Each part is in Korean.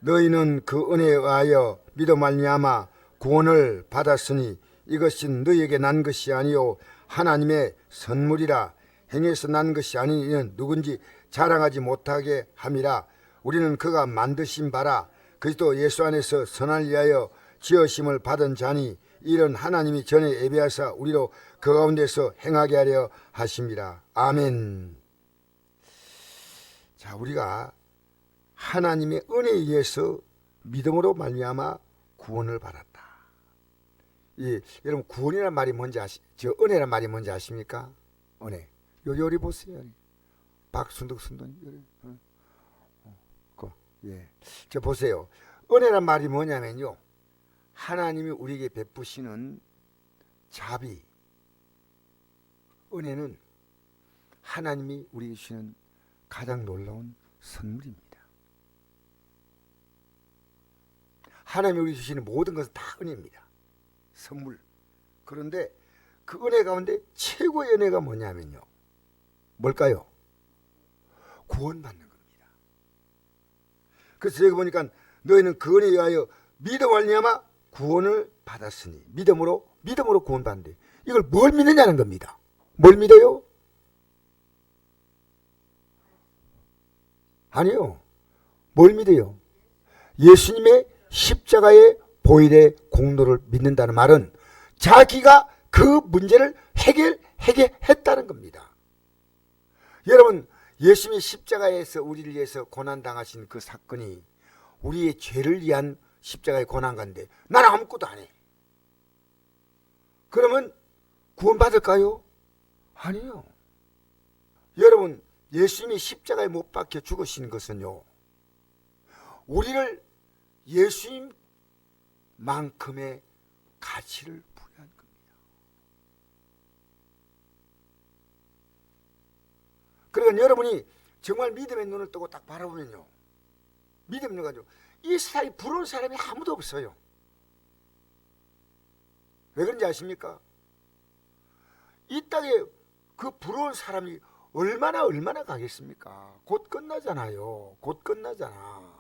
너희는 그 은혜에 의하여 믿어 말미암아 구원을 받았으니 이것은 너희에게 난 것이 아니요 하나님의 선물이라. 행해서 난 것이 아니니 누군지 자랑하지 못하게 함이라. 우리는 그가 만드신 바라 그리스도 예수 안에서 선을 위하여 지으심을 받은 자니 이런 하나님이 전에 예비하사 우리로 그 가운데서 행하게 하려 하심이라. 아멘. 자, 우리가 하나님의 은혜에 의해서 믿음으로 말미암아 구원을 받았다. 여러분, 구원이라는 말이 뭔지 은혜란 말이 뭔지 아십니까? 은혜. 요리 보세요. 박순덕 순도님. 저 보세요. 은혜란 말이 뭐냐면요, 하나님이 우리에게 베푸시는 자비. 은혜는 하나님이 우리에게 주시는 가장 놀라운 선물입니다. 하나님이 우리에게 주시는 모든 것은 다 은혜입니다. 선물. 그런데 그 은혜 가운데 최고의 은혜가 뭐냐면요, 뭘까요? 구원받는 겁니다. 그래서 여기 보니까 너희는 그 은혜에 의하여 믿어 말미암아 구원을 받았으니, 믿음으로 구원받는데, 이걸 뭘 믿느냐는 겁니다. 뭘 믿어요? 아니요. 뭘 믿어요? 예수님의 십자가의 보혈의 공로를 믿는다는 말은 자기가 그 문제를 해결했다는 겁니다. 여러분, 예수님이 십자가에서 우리를 위해서 고난당하신 그 사건이 우리의 죄를 위한 십자가의 고난가인데 나는 아무것도 안 해. 그러면 구원받을까요? 아니요. 여러분, 예수님이 십자가에 못 박혀 죽으신 것은요, 우리를 예수님만큼의 가치를 부여한 겁니다. 그러니까 여러분이 정말 믿음의 눈을 뜨고 딱 바라보면요, 믿음의 눈을 가지고 이 세상에 부러운 사람이 아무도 없어요. 왜 그런지 아십니까? 이 땅에 그 부러운 사람이 얼마나 가겠습니까? 곧 끝나잖아요. 곧 끝나잖아.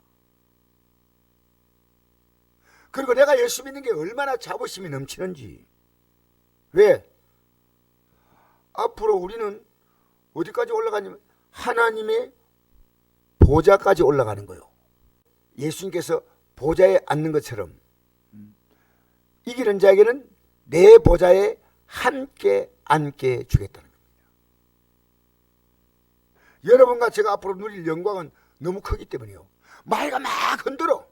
그리고 내가 예수 믿는 게 얼마나 자부심이 넘치는지. 왜? 앞으로 우리는 어디까지 올라가냐면 하나님의 보좌까지 올라가는 거예요. 예수님께서 보좌에 앉는 것처럼 이기는 자에게는 내 보좌에 함께 앉게 주겠다는 겁니다. 여러분과 제가 앞으로 누릴 영광은 너무 크기 때문이요, 마귀가 막 흔들어.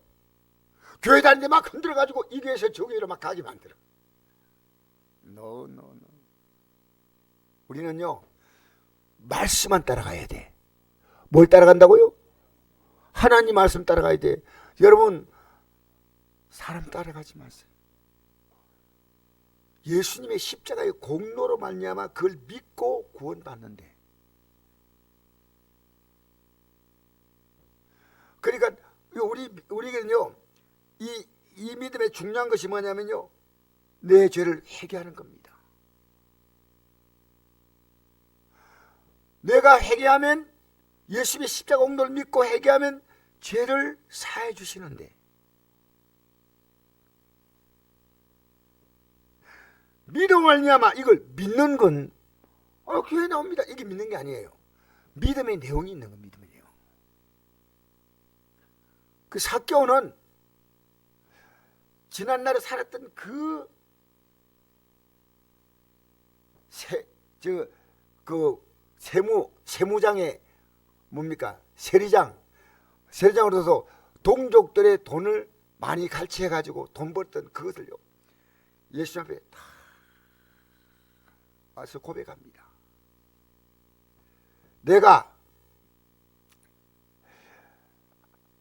교회 다니는데 막 흔들어가지고 이 교회에서 저 교회로 막 가게 만들어. No. 우리는요, 말씀만 따라가야 돼. 뭘 따라간다고요? 하나님 말씀 따라가야 돼. 여러분, 사람 따라가지 마세요. 예수님의 십자가의 공로로 말미암아 그걸 믿고 구원받는데, 그러니까 우리에게는요, 이 믿음의 중요한 것이 뭐냐면요, 내 죄를 회개하는 겁니다. 내가 회개하면, 예수님의 십자가 공로를 믿고 회개하면 죄를 사해 주시는데, 믿음을 말미암아 이걸 믿는 건 교회에 나옵니다. 이게 믿는 게 아니에요. 믿음의 내용이 있는 건 믿음의 내용. 그 삭개오는 지난날에 살았던 그 세무장의 뭡니까? 세리장으로서 동족들의 돈을 많이 갈취해가지고 돈 벌던 그것을요, 예수 앞에 다 와서 고백합니다. 내가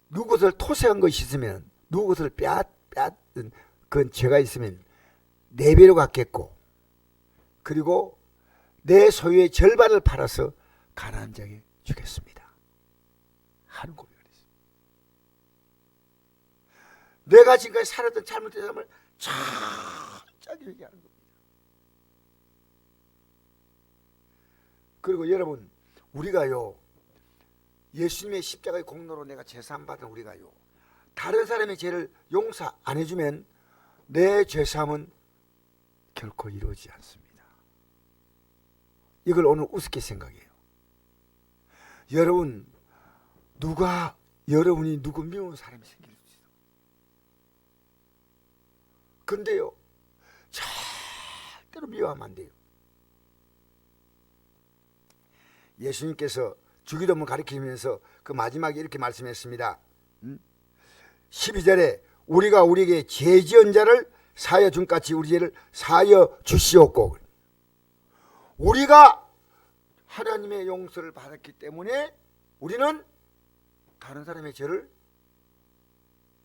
누구 것을 토세한 것이 있으면, 누구 것을 빼앗은 그건 죄가 있으면 4배로 갚겠고, 그리고 내 소유의 절반을 팔아서 가난한 자에게 주겠습니다 하는 고백을 했습니다. 내가 지금까지 살았던 잘못된 삶을 천천히 얘기하는 겁니다. 그리고 여러분, 우리가요, 예수님의 십자가의 공로로 내가 제사함 받은 우리가요, 다른 사람의 죄를 용서 안 해주면 내 죄사함은 결코 이루어지지 않습니다. 이걸 오늘 우습게 생각해요. 여러분, 여러분이 누구 미운 사람이 생길 수 있어요. 근데요, 절대로 미워하면 안 돼요. 예수님께서 주기도문 가르치면서 그 마지막에 이렇게 말씀했습니다. 12절에 우리가 우리에게 죄 지은 자를 사하여 준 같이 우리 죄를 사하여 주시옵고, 우리가 하나님의 용서를 받았기 때문에 우리는 다른 사람의 죄를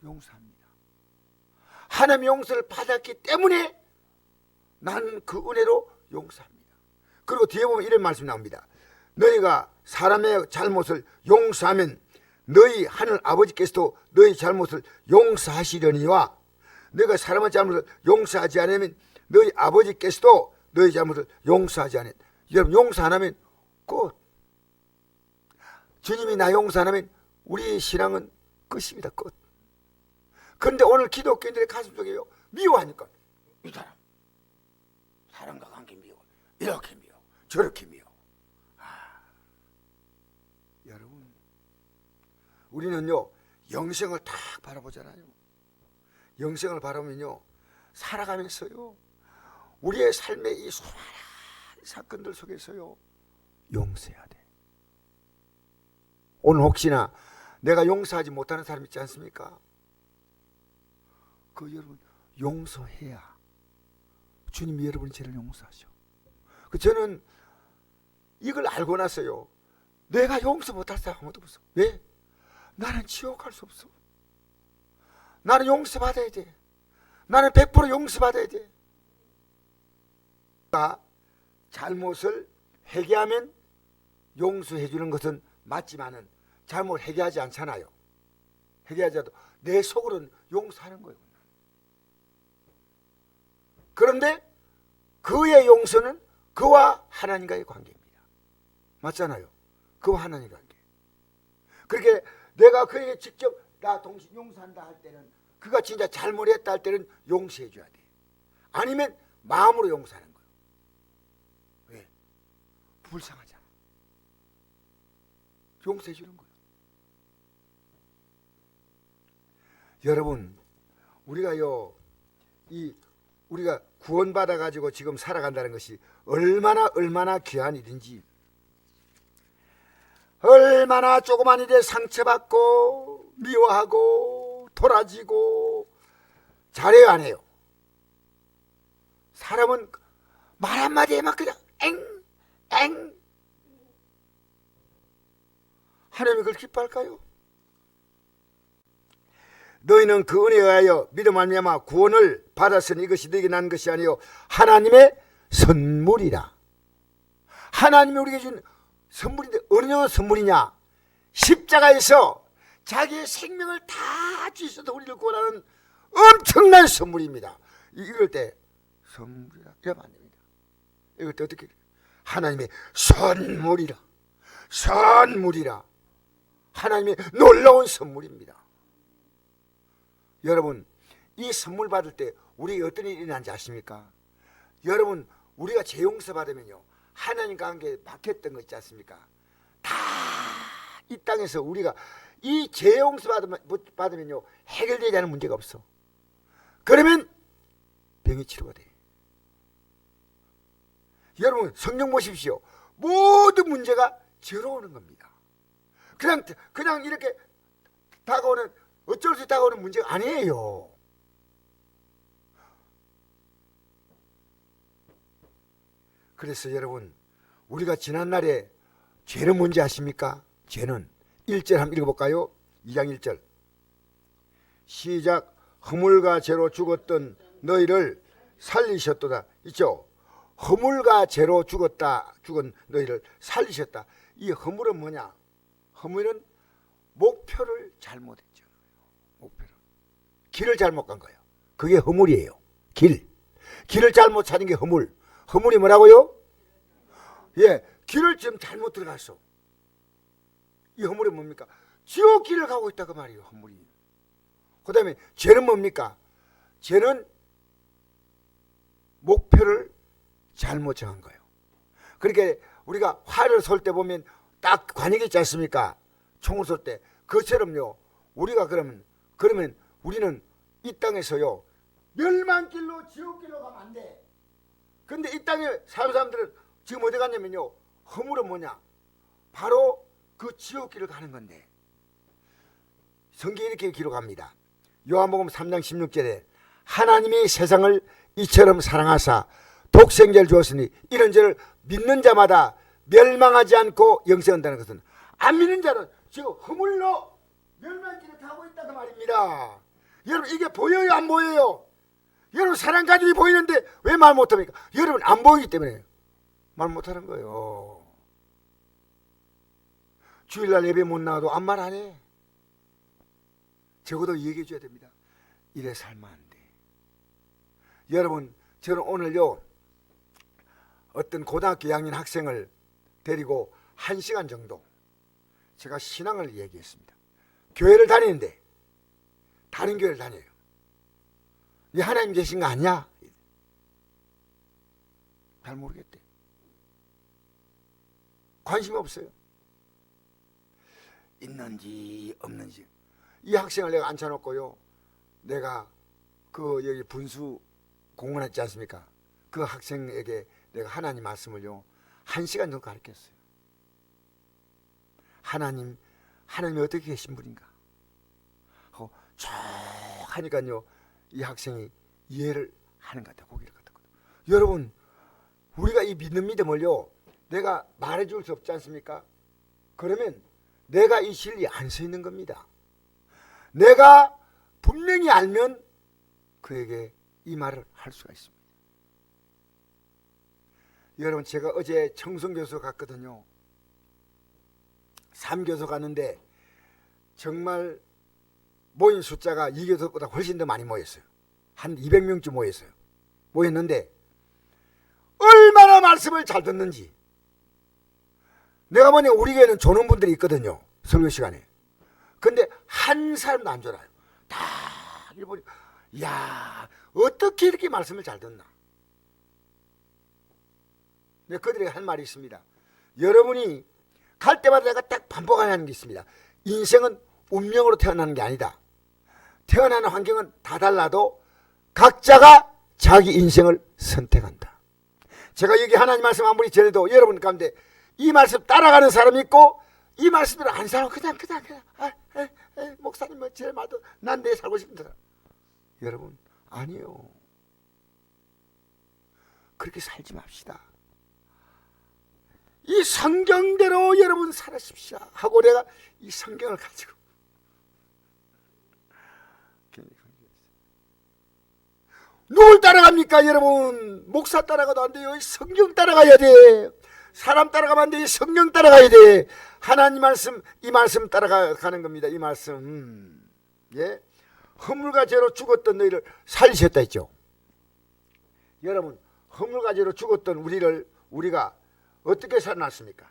용서합니다. 하나님의 용서를 받았기 때문에 나는 그 은혜로 용서합니다. 그리고 뒤에 보면 이런 말씀이 나옵니다. 너희가 사람의 잘못을 용서하면 너희 하늘 아버지께서도 너희 잘못을 용서하시려니와 너희가 사람의 잘못을 용서하지 않으면 너희 아버지께서도 너희 잘못을 용서하지 않으면, 여러분, 용서 안 하면 끝. 주님이 나 용서 안 하면 우리 신앙은 끝입니다. 끝. 그런데 오늘 기독교인들의 가슴속에요, 미워하니까 이 사람과 관계 미워, 이렇게 미워, 저렇게 미워. 여러분, 우리는요 영생을 딱 바라보잖아요. 영생을 바라보면요, 살아가면서요 우리의 삶의 이 수많은 사건들 속에서요 용서해야 돼. 오늘 혹시나 내가 용서하지 못하는 사람 있지 않습니까? 그 여러분 용서해야 주님이 여러분의 죄를 용서하셔. 저는 이걸 알고 나서요, 내가 용서 못할 사람 아무도 없어. 왜? 나는 지옥 갈 수 없어. 나는 용서받아야 돼. 나는 100% 용서받아야 돼. 잘못을 회개하면 용서해 주는 것은 맞지만은 잘못 회개하지 않잖아요. 회개하지 않아도 내 속으로는 용서하는 거예요. 그런데 그의 용서는 그와 하나님과의 관계입니다. 맞잖아요. 그와 하나님의 관계. 그렇게 내가 그에게 직접 나 동신 용서한다 할 때는, 그가 진짜 잘못했다 할 때는 용서해 줘야 돼. 아니면 마음으로 용서하는 거예요. 왜? 불쌍하잖아. 용서해 주는 거예요. 여러분, 우리가 구원받아 가지고 지금 살아간다는 것이 얼마나 귀한 일인지, 얼마나 조그만 일에 상처받고 미워하고 돌아지고 잘해요, 안 해요? 사람은 말 한마디에 막 그냥 엥. 하나님이 그걸 기뻐할까요? 너희는 그 은혜에 의하여 믿음 말미암아 구원을 받았으니 이것이 너에게 난 것이 아니요 하나님의 선물이라. 하나님이 우리에게 준 선물인데 어느 선물이냐? 십자가에서 자기의 생명을 다 주셔서 우리를 구원하는 엄청난 선물입니다. 이럴 때 선물이라 이러면 안 됩니다. 이럴 때 어떻게? 하나님의 선물이라. 하나님의 놀라운 선물입니다. 여러분, 이 선물 받을 때 우리에게 어떤 일이 일어나는지 아십니까? 여러분, 우리가 죄 용서 받으면요, 하나님과 함께 막혔던 거 있지 않습니까? 다 이 땅에서 우리가 이 죄 용서 받으면요 해결되지 않은 문제가 없어. 그러면 병이 치료가 돼. 여러분, 성경 보십시오. 모든 문제가 죄로 오는 겁니다. 그냥 이렇게 다가오는, 어쩔 수 다가오는 문제가 아니에요. 그래서 여러분, 우리가 지난날에 죄는 뭔지 아십니까? 죄는 1절 한번 읽어볼까요? 2장 1절 시작. 허물과 죄로 죽었던 너희를 살리셨도다. 있죠? 허물과 죄로 죽은 너희를 살리셨다. 이 허물은 뭐냐? 허물은 목표를 잘못했죠. 목표를, 길을 잘못 간 거예요. 그게 허물이에요. 길을 잘못 찾은 게 허물. 허물이 뭐라고요? 예, 길을 지금 잘못 들어갔어. 이 허물이 뭡니까? 지옥 길을 가고 있다 그 말이에요. 허물이. 그 다음에 죄는 뭡니까? 죄는 목표를 잘못 정한 거예요. 그러니까 우리가 활을 쏠 때 보면 딱 관역이 있지 않습니까? 총을 쏠 때. 그처럼요, 우리가 그러면 우리는 이 땅에서요, 멸망길로 지옥길로 가면 안 돼. 근데 이 땅에 사는 사람들은 지금 어디 갔냐면요, 허물은 뭐냐? 바로 그 지옥길을 가는 건데, 성경이 이렇게 기록합니다. 요한복음 3장 16절에 하나님이 세상을 이처럼 사랑하사 독생자를 주었으니 이런 죄를 믿는 자마다 멸망하지 않고 영생을 얻는다는 것은, 안 믿는 자는 지금 허물로 멸망길을 가고 있다고 말입니다. 여러분, 이게 보여요, 안 보여요? 여러분, 사랑 가족이 보이는데 왜 말 못합니까? 여러분, 안 보이기 때문에 말 못하는 거예요. 주일날 예배 못 나와도 아무 말 안 해. 적어도 얘기해 줘야 됩니다. 이래 살면 안 돼. 여러분, 저는 오늘요, 어떤 고등학교 2학년 학생을 데리고 1시간 정도 제가 신앙을 얘기했습니다. 교회를 다니는데, 다른 교회를 다녀요. 네 하나님 계신 거 아니야? 잘 모르겠대. 관심이 없어요. 있는지 없는지. 이 학생을 내가 앉혀놓고요, 내가 그 여기 분수 공원 있지 않습니까? 그 학생에게 내가 하나님 말씀을요 1시간 정도 가르쳤어요. 하나님이 어떻게 계신 분인가 하고 쭉 하니까요, 이 학생이 이해를 하는 것 같아요. 고개를 끄덕끄덕. 여러분, 우리가 이 믿는 믿음을요, 내가 말해줄 수 없지 않습니까? 그러면 내가 이 진리 안 서 있는 겁니다. 내가 분명히 알면 그에게 이 말을 할 수가 있습니다. 여러분, 제가 어제 청송교수 갔거든요. 3교수 갔는데 정말 모인 숫자가 2교수보다 훨씬 더 많이 모였어요. 한 200명쯤 모였는데 얼마나 말씀을 잘 듣는지. 내가 뭐냐, 우리 교회는 조는 분들이 있거든요, 설교 시간에. 근데 한 사람도 안 졸아요. 다 일본이. 이야, 어떻게 이렇게 말씀을 잘 듣나. 근데 그들에게 할 말이 있습니다. 여러분이 갈 때마다 내가 딱 반복하는 게 있습니다. 인생은 운명으로 태어나는 게 아니다. 태어나는 환경은 다 달라도 각자가 자기 인생을 선택한다. 제가 여기 하나님 말씀 아무리 전해도 여러분 가운데 이 말씀 따라가는 사람이 있고, 이 말씀대로 안 살고 그냥 목사님 제 말도 난 내 살고 싶은 사람. 여러분, 아니요. 그렇게 살지 맙시다. 이 성경대로 여러분 살아십시오 하고 내가 이 성경을 가지고 누굴 따라갑니까? 여러분, 목사 따라가도 안 돼요. 성경 따라가야 돼. 사람 따라가면 안 돼. 성경 따라가야 돼. 하나님 말씀, 이 말씀 따라가는 겁니다. 이 말씀. 예, 허물과 죄로 죽었던 너희를 살리셨다 했죠. 여러분, 허물과 죄로 죽었던 우리가 어떻게 살아났습니까?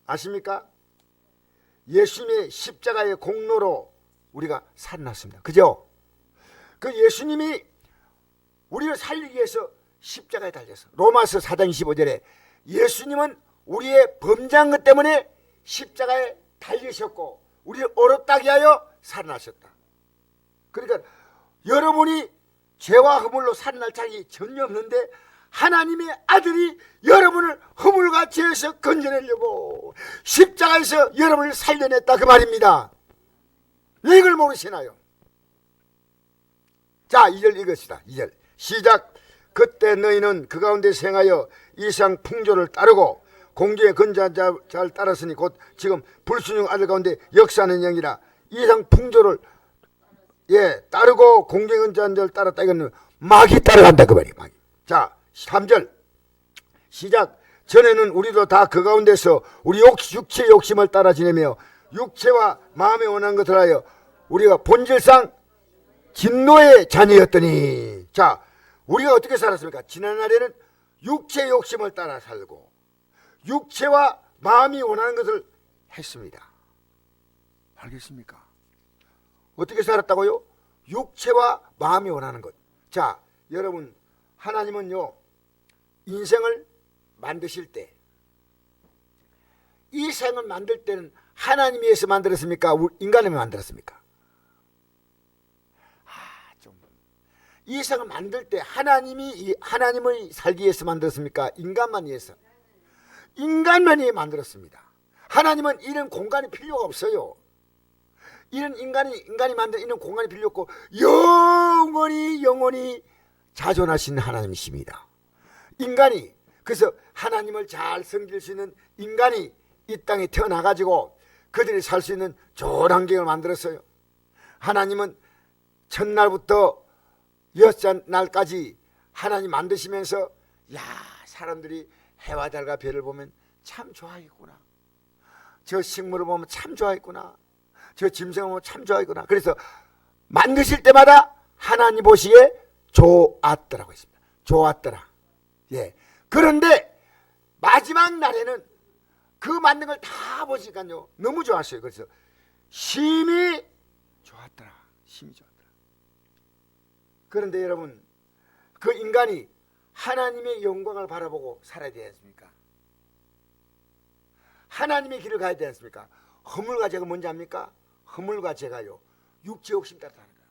아십니까? 예수님의 십자가의 공로로 우리가 살아났습니다. 그죠? 그 예수님이 우리를 살리기 위해서 십자가에 달려서, 로마서 4장 25절에 예수님은 우리의 범죄한 것 때문에 십자가에 달리셨고 우리를 어렵다게 하여 살아나셨다. 그러니까 여러분이 죄와 허물로 살아날 자격이 전혀 없는데 하나님의 아들이 여러분을 허물과 죄에서 건져내려고 십자가에서 여러분을 살려냈다, 그 말입니다. 왜 이걸 모르시나요? 자, 2절 읽읍시다. 2절 시작. 그때 너희는 그 가운데 생하여 이상 풍조를 따르고 공중의 건전한 자를 따랐으니 곧 지금 불순종 아들 가운데 역사하는 영이라. 이상 풍조를 따르고 공중의 건전한 자를 따랐다. 이거는 마귀 따라간다, 그 말이에요. 마귀. 자, 3절 시작. 전에는 우리도 다 그 가운데서 우리 육체의 욕심을 따라 지내며 육체와 마음에 원한 것을 하여 우리가 본질상 진노의 자녀였더니. 자, 우리가 어떻게 살았습니까? 지난날에는 육체의 욕심을 따라 살고 육체와 마음이 원하는 것을 했습니다. 알겠습니까? 어떻게 살았다고요? 육체와 마음이 원하는 것. 자, 여러분, 하나님은요 인생을 만드실 때, 이 생을 만들 때는 하나님이 위해서 만들었습니까? 인간을 만들었습니까? 이 생을 만들 때 하나님을 살기 위해서 만들었습니까? 인간만 위해서? 인간만 위해 만들었습니다. 하나님은 이런 공간이 필요가 없어요. 이런 인간이 만든 이런 공간이 필요 없고 영원히 자존하신 하나님이십니다. 인간이, 그래서 하나님을 잘 섬길 수 있는 인간이 이 땅에 태어나가지고 그들이 살 수 있는 좋은 환경을 만들었어요. 하나님은 첫날부터 여섯 날까지 하나님 만드시면서 야, 사람들이 해와 달과 별을 보면 참 좋아하겠구나, 저 식물을 보면 참 좋아했구나, 저 짐승을 보면 참 좋아했구나. 그래서 만드실 때마다 하나님 보시기에 좋았더라고 했습니다. 좋았더라. 예. 그런데 마지막 날에는 그 만든 걸 다 보시니까요 너무 좋았어요. 그래서 심히 좋았더라. 심히 좋았더라. 그런데 여러분, 그 인간이 하나님의 영광을 바라보고 살아야 되지 않습니까? 하나님의 길을 가야 되지 않습니까? 허물과 죄가 뭔지 압니까? 허물과 죄가요 육체 욕심 따라 사는 거예요.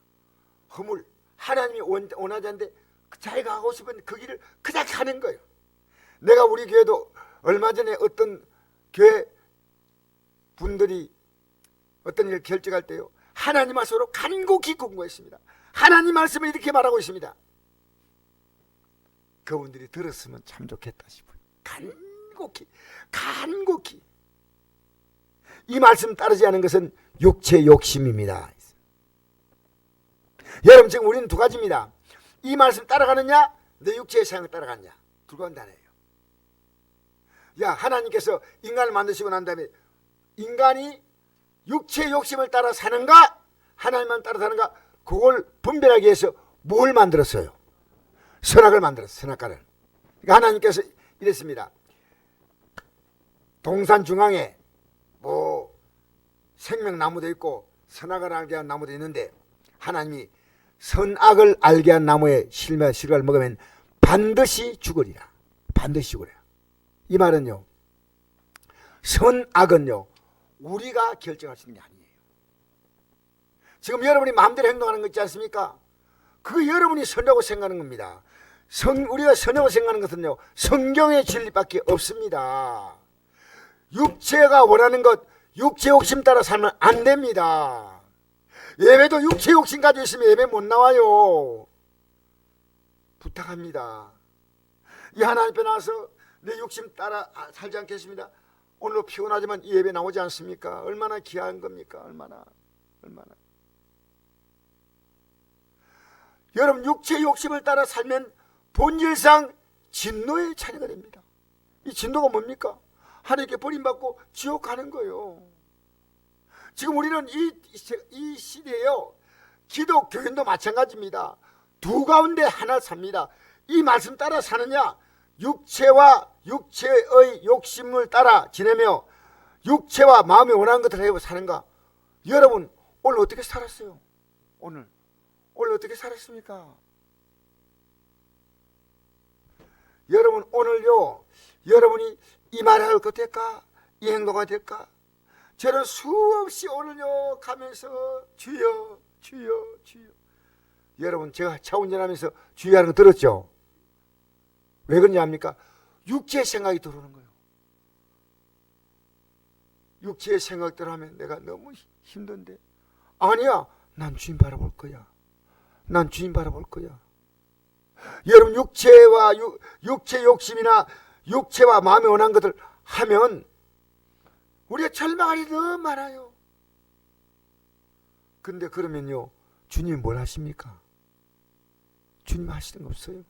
허물, 하나님이 원하지 않는데 자기가 하고 싶은 그 길을 그냥 가는 거예요. 내가 우리 교회도 얼마 전에 어떤 교회 분들이 어떤 일을 결정할 때요 하나님 말씀으로 간곡히 공부했습니다. 하나님 말씀을 이렇게 말하고 있습니다. 그분들이 들었으면 참 좋겠다 싶어요. 간곡히 이 말씀 따르지 않은 것은 육체 욕심입니다. 여러분, 지금 우리는 두 가지입니다. 이 말씀 따라가느냐, 내 육체의 생각을 따라가느냐, 두 간단해요. 야, 하나님께서 인간을 만드시고 난 다음에 인간이 육체의 욕심을 따라 사는가, 하나님만 따라 사는가, 그걸 분별하기 위해서 뭘 만들었어요? 선악을 만들었어요. 선악과를. 그러니까 하나님께서 이랬습니다. 동산 중앙에 뭐 생명나무도 있고 선악을 알게 한 나무도 있는데, 하나님이 선악을 알게 한 나무의 실과를 먹으면 반드시 죽으리라. 반드시 죽으리라. 이 말은요, 선악은요 우리가 결정할 수 있는 게 아니에요. 지금 여러분이 마음대로 행동하는 거 있지 않습니까? 그 여러분이 선하고 생각하는 겁니다. 우리가 선하고 생각하는 것은요 성경의 진리밖에 없습니다. 육체가 원하는 것, 육체 욕심 따라 살면 안 됩니다. 예배도 육체 욕심 가지고 있으면 예배 못 나와요. 부탁합니다. 이 하나님 앞에 나와서 내 욕심 따라 살지 않겠습니다. 오늘 피곤하지만 이 예배 나오지 않습니까? 얼마나 귀한 겁니까? 얼마나. 여러분, 육체의 욕심을 따라 살면 본질상 진노의 자녀가 됩니다. 이 진노가 뭡니까? 하나님께 버림받고 지옥 가는 거예요. 지금 우리는 이 시대에요 기독교인도 마찬가지입니다. 두 가운데 하나 삽니다. 이 말씀 따라 사느냐, 육체와 육체의 욕심을 따라 지내며 육체와 마음이 원하는 것을 하고 사는가? 여러분, 오늘 어떻게 살았어요? 오늘 어떻게 살았습니까? 여러분, 오늘요 여러분이 이 말을 할 것 될까? 이 행동가 될까? 저는 수없이 오늘요 가면서 주여. 여러분, 제가 차 운전하면서 주의하는 거 들었죠? 왜 그러냐 합니까? 육체의 생각이 들어오는 거예요. 육체의 생각대로 하면 내가 너무 힘든데, 아니야, 난 주님 바라볼 거야. 여러분, 육체 욕심이나 육체와 마음에 원한 것을 하면 우리가 절망할 일이 너무 많아요. 근데 그러면요 주님 뭘 하십니까? 주님 하시는 거 없어요.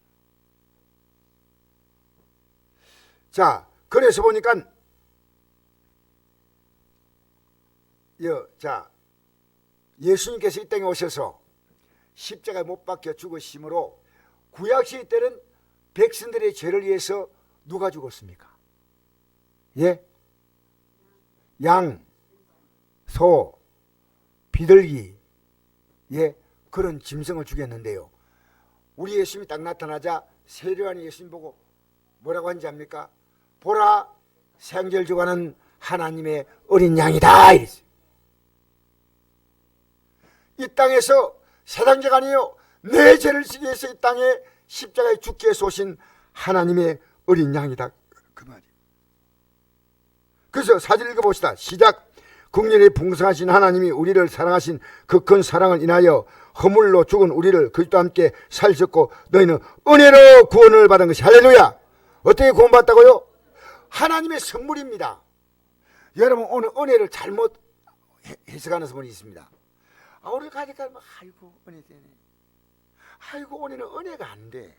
자, 그래서 보니까 예수님께서 이 땅에 오셔서 십자가에 못 박혀 죽으심으로 구약시대 때는 백성들의 죄를 위해서 누가 죽었습니까? 예? 양, 소, 비둘기, 예, 그런 짐승을 죽였는데요. 우리 예수님이 딱 나타나자 세례요한이 예수님 보고 뭐라고 한지 압니까? 보라, 생절 주관은 하나님의 어린 양이다 이랬어요. 이 땅에서 세상자가 아니요 내 죄를 지기 위해서 이 땅에 십자가에 죽기 위해서 오신 하나님의 어린 양이다 그 말이에요. 그래서 사진 읽어봅시다. 시작. 국률이 풍성하신 하나님이 우리를 사랑하신 그 큰 사랑을 인하여 허물로 죽은 우리를 그리스도와 함께 살리셨고 너희는 은혜로 구원을 받은 것이 할렐루야. 어떻게 구원받았다고요? 하나님의 선물입니다. 여러분 오늘 은혜를 잘못 해석하는 분이 있습니다. 우리 가니까 아이고 은혜 되네. 아이고 은혜는 은혜가 안 돼.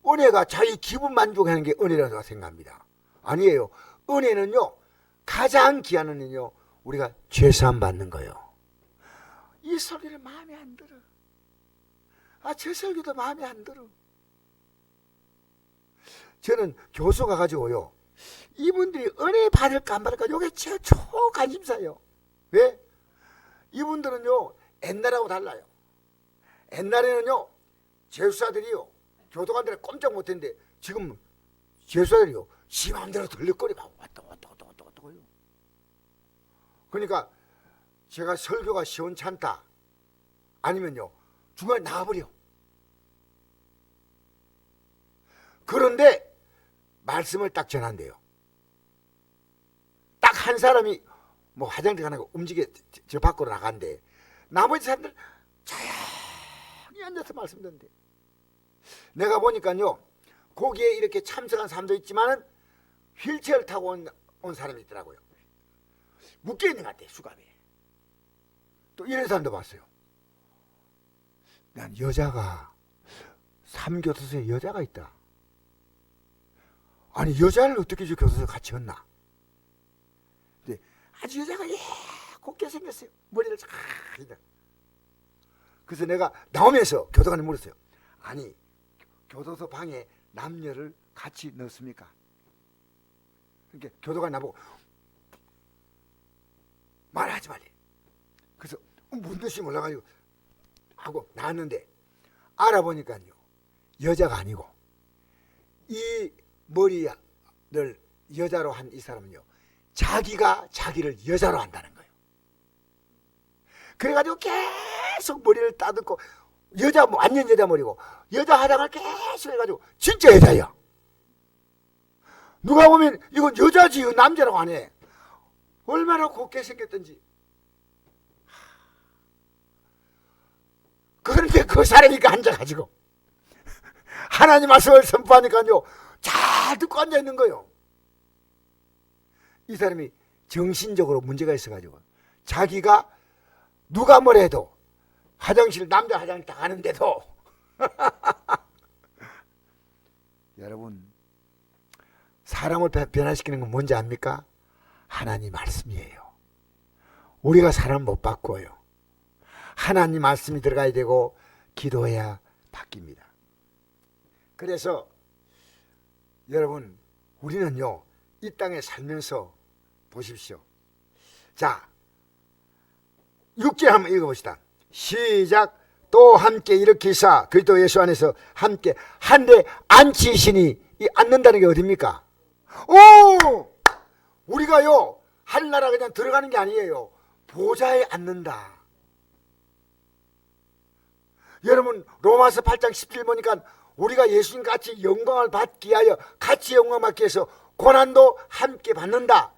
은혜가 자기 기분 만족하는 게 은혜라고 생각합니다. 아니에요. 은혜는요 가장 귀한 은혜는요 우리가 죄사함 받는 거예요. 이 소리를 마음에 안 들어. 저 설교도 마음에 안 들어. 저는 교수 가가지고요 이분들이 은혜 받을까 안 받을까 이게 제 초관심사예요. 왜? 이분들은요 옛날하고 달라요. 옛날에는요 제수사들이요 교도관들을 꼼짝 못했는데 지금 제수사들이요 지 마음대로 들릴거리 막 왔다 거요. 그러니까 제가 설교가 시원찮다 아니면요 중간에 나가버려. 그런데 말씀을 딱 전한대요. 딱 한 사람이 뭐 화장실 가나고 움직여 저 밖으로 나간대. 나머지 사람들 조용히 앉아서 말씀 듣는데 내가 보니까요 거기에 이렇게 참석한 사람도 있지만은 휠체어를 타고 온 사람이 있더라고요. 묶여 있는 것 같아 수갑에. 또 이런 사람도 봤어요. 난 여자가 3교도소에 여자가 있다. 아니 여자를 어떻게 저 교도소에 같이 었나? 근데 아주 여자가 곱게 생겼어요. 머리를 쫙. 그래서 내가 나오면서 교도관이 물었어요. 아니 교도소 방에 남녀를 같이 넣습니까? 그러니까 교도관이 나보고 말하지 말래. 그래서 뭔 뜻인지 몰라가지고 하고 나왔는데 알아보니까요 여자가 아니고 이 머리를 여자로 한 이 사람은요 자기가 자기를 여자로 한다는 거예요. 그래가지고 계속 머리를 따듬고 여자 완전 여자 머리고 여자 화장을 계속 해가지고 진짜 여자야. 누가 보면 이건 여자지 이건 남자라고 하네. 얼마나 곱게 생겼던지. 그런데 그 사람이 앉아가지고 하나님 말씀을 선포하니까요 잘 듣고 앉아있는 거예요. 이 사람이 정신적으로 문제가 있어가지고 자기가 누가 뭐래도 화장실 남자 화장실 다 가는데도 여러분 사람을 변화시키는 건 뭔지 압니까? 하나님 말씀이에요. 우리가 사람 못 바꿔요. 하나님 말씀이 들어가야 되고 기도해야 바뀝니다. 그래서 여러분 우리는요 이 땅에 살면서 보십시오. 자 6절 한번 읽어봅시다. 시작. 또 함께 일으키사 그리스도 예수 안에서 함께 한데 앉히시니 이 앉는다는 게 어딥니까? 오! 우리가요 하늘나라 그냥 들어가는 게 아니에요. 보좌에 앉는다. 여러분 로마서 8장 17절 보니까 우리가 예수님 같이 영광을 받기 위하여 같이 영광 받기 위해서 고난도 함께 받는다.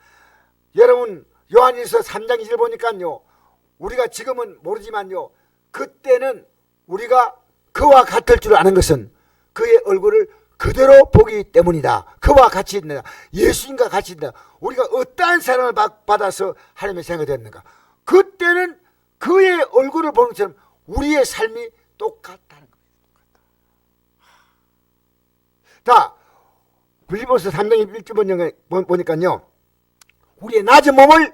여러분 요한일서 3장 2절 보니까요 우리가 지금은 모르지만요 그때는 우리가 그와 같을 줄 아는 것은 그의 얼굴을 그대로 보기 때문이다. 그와 같이 있다. 예수님과 같이 있다. 우리가 어떠한 사랑을 받아서 하나님의 생각이 됐는가? 그때는 그의 얼굴을 보는 것처럼 우리의 삶이 똑같다는 겁니다. 자, 빌립보서 3장 1절 보니까요 우리의 낮은 몸을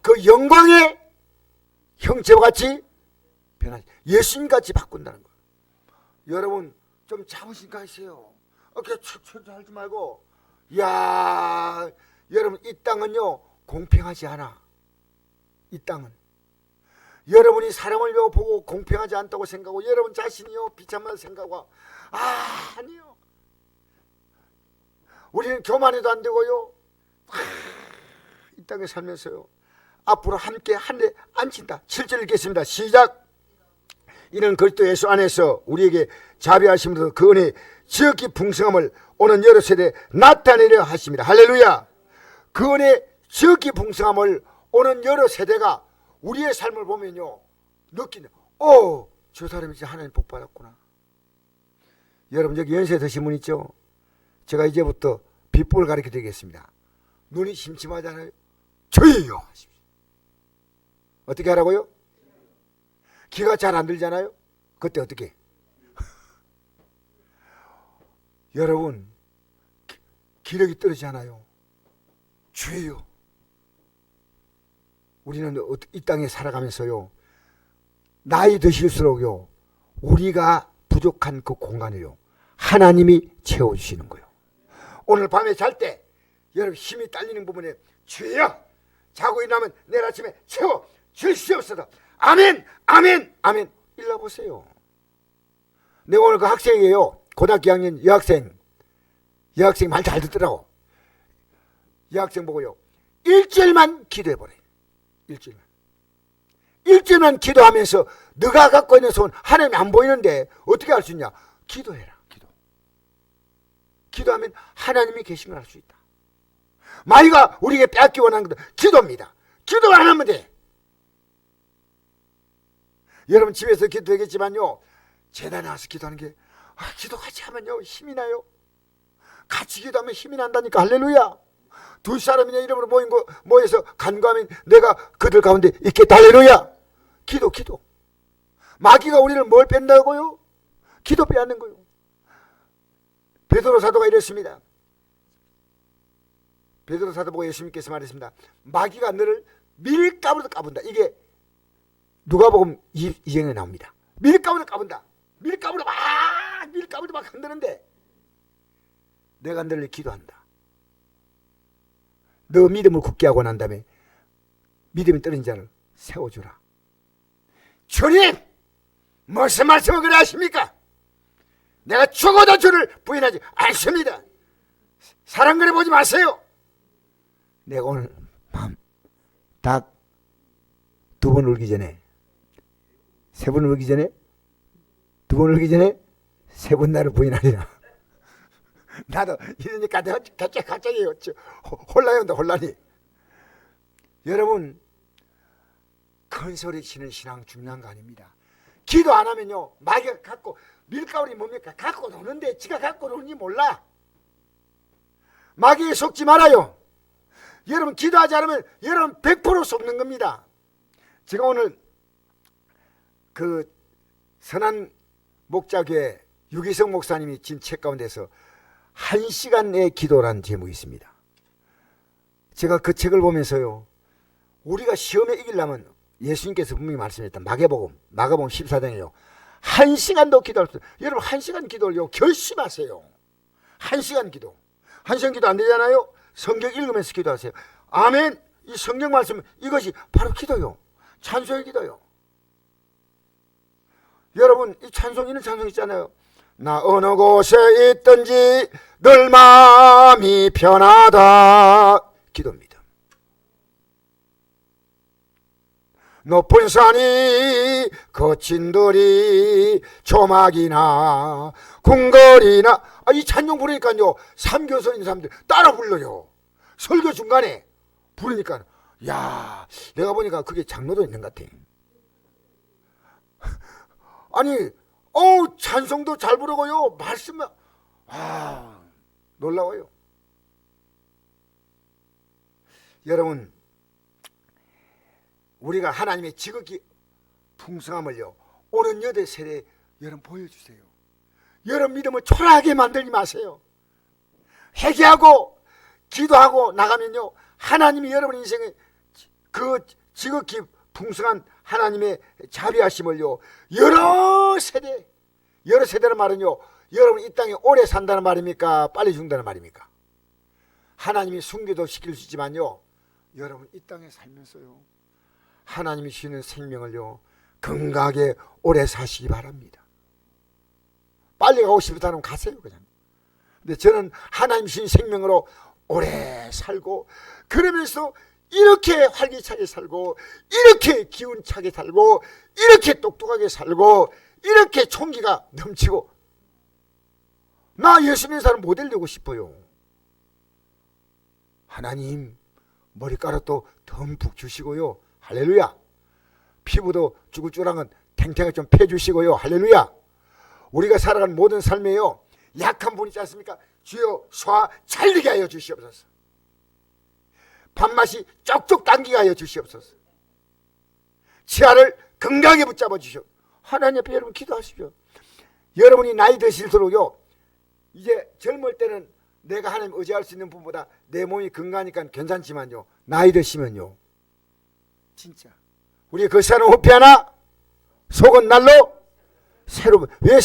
그 영광의 형체와 같이 예수님같이 바꾼다는 거예요. 여러분 좀 자부심 가지세요. 이렇게 척척 하지 말고 야 여러분 이 땅은요 공평하지 않아. 이 땅은 여러분이 사람을 보고 공평하지 않다고 생각하고 여러분 자신이요 비참하다 생각하고 아니요. 우리는 교만해도 안 되고요. 이 땅에 살면서요. 앞으로 함께 하늘에 앉힌다. 7절 읽겠습니다. 시작. 이는 그리스도 예수 안에서 우리에게 자비하심으로 그 은혜 지극히 풍성함을 오는 여러 세대에 나타내려 하십니다. 할렐루야. 그 은혜 지극히 풍성함을 오는 여러 세대가 우리의 삶을 보면요 느끼는 저 사람이 진짜 하나님 복 받았구나. 여러분 여기 연세 드신 분 있죠? 제가 이제부터 비법을 가르쳐 드리겠습니다. 눈이 심심하잖아요. 조용히요 하십시오. 어떻게 하라고요? 귀가 잘 안 들잖아요. 그때 어떻게? 여러분 기력이 떨어지잖아요. 주예요. 우리는 이 땅에 살아가면서요 나이 드실수록요 우리가 부족한 그 공간을요 하나님이 채워주시는 거예요. 오늘 밤에 잘 때 여러분 힘이 딸리는 부분에 주여 자고 일어나면 내일 아침에 채워 주시옵소서. 아멘 아멘 아멘. 일러보세요. 내가 오늘 그 학생이에요. 고등학교 2학년 여학생 말 잘 듣더라고. 여학생 보고요 일주일만 기도해보래. 일주일만 기도하면서 네가 갖고 있는 소원 하나님이 안 보이는데 어떻게 할 수 있냐. 기도해라. 기도하면 하나님이 계신 걸 알 수 있다. 마귀가 우리에게 빼앗기 원하는 것도 기도입니다. 기도 안 하면 돼. 여러분 집에서 기도하겠지만요 제단에 와서 기도하는 게 기도 같이 하면요 힘이 나요. 같이 기도하면 힘이 난다니까. 할렐루야. 두 사람이 내 이름으로 모여서 간구하면 내가 그들 가운데 있겠다. 할렐루야. 기도. 마귀가 우리를 뭘 뺀다고요? 기도 빼앗는 거요. 베드로 사도가 이랬습니다. 베드로 사도 보고 예수님께서 말했습니다. 마귀가 너를 밀가루로 까분다. 이게 누가복음 2장에 나옵니다. 밀가루로 까분다. 밀가루로 막 흔드는데 내가 너를 기도한다. 너 믿음을 굳게 하고 난 다음에 믿음이 떨어진 자를 세워주라. 주님 무슨 말씀을 그래 하십니까? 내가 죽어도 주를 부인하지 않습니다. 사람 그래 보지 마세요. 내가 오늘 밤 닭 2번 울기 전에 3번 울기 전에 2번 울기 전에 3번 나를 부인하리라. 나도 이러니까 갑자기 혼란이. 여러분 큰 소리 치는 신앙 중요한 거 아닙니다. 기도 안 하면요 마귀가 갖고 밀가루이 뭡니까? 갖고 노는데 지가 갖고 노는지 몰라. 마귀에 속지 말아요. 여러분 기도하지 않으면 여러분 100% 속는 겁니다. 제가 오늘 그 선한 목자교회 유기성 목사님이 진 책 가운데서 1시간의 기도라는 제목이 있습니다. 제가 그 책을 보면서요 우리가 시험에 이기려면 예수님께서 분명히 말씀했다. 마가복음 14장이요 1시간도 기도할 수. 여러분 1시간 기도를요 결심하세요. 1시간 기도. 1시간 기도 안 되잖아요. 성경 읽으면서 기도하세요. 아멘. 이 성경 말씀 이것이 바로 기도요. 찬송의 기도요. 여러분 이 찬송 이런 찬송 있잖아요. 나 어느 곳에 있든지 늘 마음이 편하다. 기도입니다. 높은 산이 거친 들이 조막이나 궁궐이나 이 찬송 부르니까요 삼교서 있는 사람들 따라 불러요. 설교 중간에 부르니까 야 내가 보니까 그게 장로도 있는 것 같아. 아니 찬송도 잘 부르고요 말씀은 놀라워요. 여러분 우리가 하나님의 지극히 풍성함을요 오는 여덟 세대에 여러분 보여주세요. 여러분 믿음을 초라하게 만들지 마세요. 회개하고 기도하고 나가면요 하나님이 여러분 인생에 그 지극히 풍성한 하나님의 자비하심을요 여러 세대란 말은요 여러분 이 땅에 오래 산다는 말입니까? 빨리 죽는다는 말입니까? 하나님이 순교도 시킬 수 있지만요 여러분 이 땅에 살면서요 하나님이 주시는 생명을요 건강하게 오래 사시기 바랍니다. 빨리 가고 싶다면 가세요 그냥. 근데 저는 하나님 주신 생명으로 오래 살고 그러면서 이렇게 활기차게 살고 이렇게 기운차게 살고 이렇게 똑똑하게 살고 이렇게 총기가 넘치고 나 예수 믿는 사람 모델 되고 싶어요. 하나님 머리카락도 듬뿍 주시고요. 할렐루야. 피부도 쭈글쭈글한 탱탱하게 좀 패주시고요. 할렐루야. 우리가 살아가는 모든 삶에요 약한 분이 있지 않습니까? 주여 소화 잘 되게 하여 주시옵소서. 밥맛이 쪽쪽 당기게 하여 주시옵소서. 치아를 건강하게 붙잡아 주시오. 하나님 앞에 여러분 기도하십시오. 여러분이 나이 드실수록요 이제 젊을 때는 내가 하나님 의지할 수 있는 분보다 내 몸이 건강하니까 괜찮지만요 나이 드시면요 진짜 우리 그 사람 호피하나 속은 날로 새로. 왜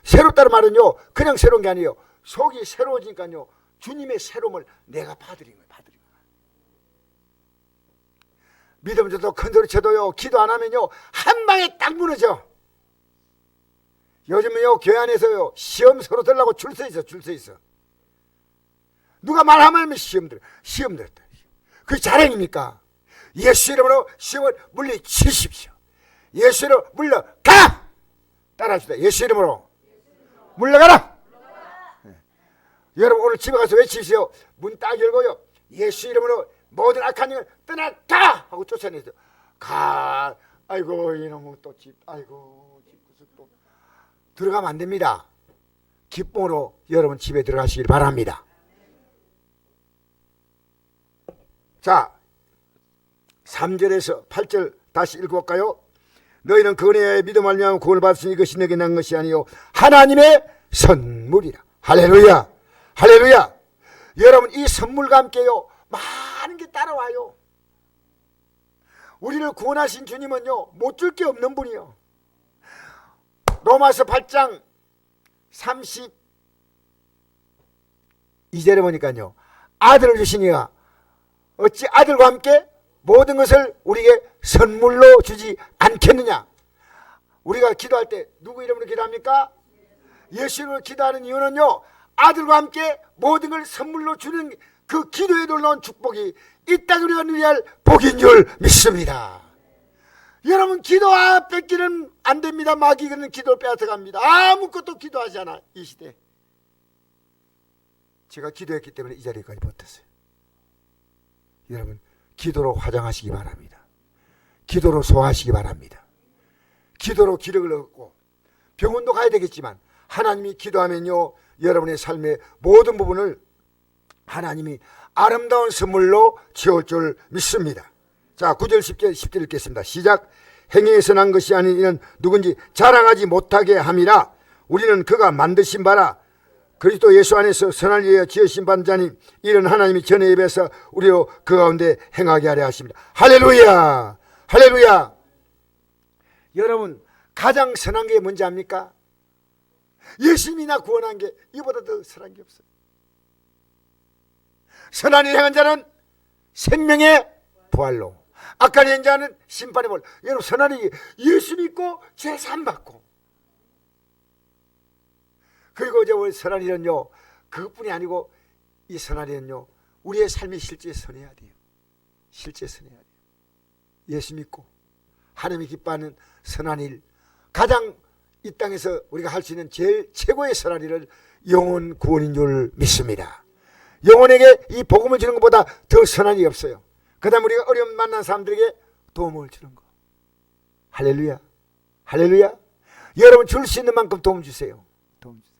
새롭다는 말은요 그냥 새로운 게 아니에요. 속이 새로워지니까요 주님의 새로움을 내가 받으린 거예요. 믿음 줘도 큰 소리 쳐도요 기도 안 하면요 한 방에 딱 무너져. 요즘에요 교회 안에서요 시험 서로 들라고 줄 서 있어. 누가 말하면 시험 들었다. 그게 자랑입니까? 예수 이름으로 시험을 물리치십시오. 예수 이름으로 물러가. 따라합시다. 예수 이름으로 물러가라. 네. 여러분 오늘 집에 가서 외치십시오. 문 딱 열고요 예수 이름으로 모든 악한 영을 떠나가 하고 쫓아내세요. 가. 아이고 이놈의 또 집. 아이고 집구석 또 들어가면 안 됩니다. 기쁨으로 여러분 집에 들어가시길 바랍니다. 자 3절에서 8절 다시 읽어볼까요? 너희는 그 은혜에 믿음 말미암아 구원을 받았으니 이것이 내게 난 것이 아니요 하나님의 선물이라. 할렐루야. 할렐루야. 여러분 이 선물과 함께요 많은 게 따라와요. 우리를 구원하신 주님은요 못 줄 게 없는 분이요. 로마서 8장 32절에 보니까요 아들을 주시니가 어찌 아들과 함께 모든 것을 우리에게 선물로 주지 않겠느냐. 우리가 기도할 때 누구 이름으로 기도합니까? 예수 이름으로 기도하는 이유는요 아들과 함께 모든 걸 선물로 주는 그 기도에 놀라운 축복이 이 땅에 우리가 누려야 할 복인 줄 믿습니다. 여러분 기도 뺏기는 안 됩니다. 마귀는 기도를 빼앗아갑니다. 아무것도 기도하지 않아. 이 시대 제가 기도했기 때문에 이 자리까지 버텼어요. 여러분 기도로 화장하시기 바랍니다. 기도로 소화하시기 바랍니다. 기도로 기력을 얻고 병원도 가야 되겠지만 하나님이 기도하면요 여러분의 삶의 모든 부분을 하나님이 아름다운 선물로 채울 줄 믿습니다. 자 9절 10절 읽겠습니다. 시작. 행위에서 난 것이 아닌 이는 누군지 자랑하지 못하게 함이라. 우리는 그가 만드신 바라 그리스도 예수 안에서 선을 위하여 지으신 반자니 이런 하나님이 전에 예배해서 우리로 그 가운데 행하게 하려 하십니다. 할렐루야. 할렐루야. 여러분 가장 선한 게 뭔지 압니까? 예수님이 나 구원한 게 이보다 더 선한 게 없어요. 선한 일 행한 자는 생명의 부활로 악한 일 행한 자는 심판의 벌. 여러분 선한 일 예수 믿고 죄 산 받고 그리고 이제 우리 선한 일은요 그것뿐이 아니고 이 선한 일은요 우리의 삶이 실제 선해야 돼요. 실제 선해야 돼요. 예수 믿고 하나님이 기뻐하는 선한 일 가장 이 땅에서 우리가 할 수 있는 제일 최고의 선한 일을 영혼 구원인 줄 믿습니다. 영혼에게 이 복음을 주는 것보다 더 선한 일이 없어요. 그 다음 우리가 어려움 만난 사람들에게 도움을 주는 거. 할렐루야. 할렐루야. 여러분 줄 수 있는 만큼 도움 주세요. 도움 주세요.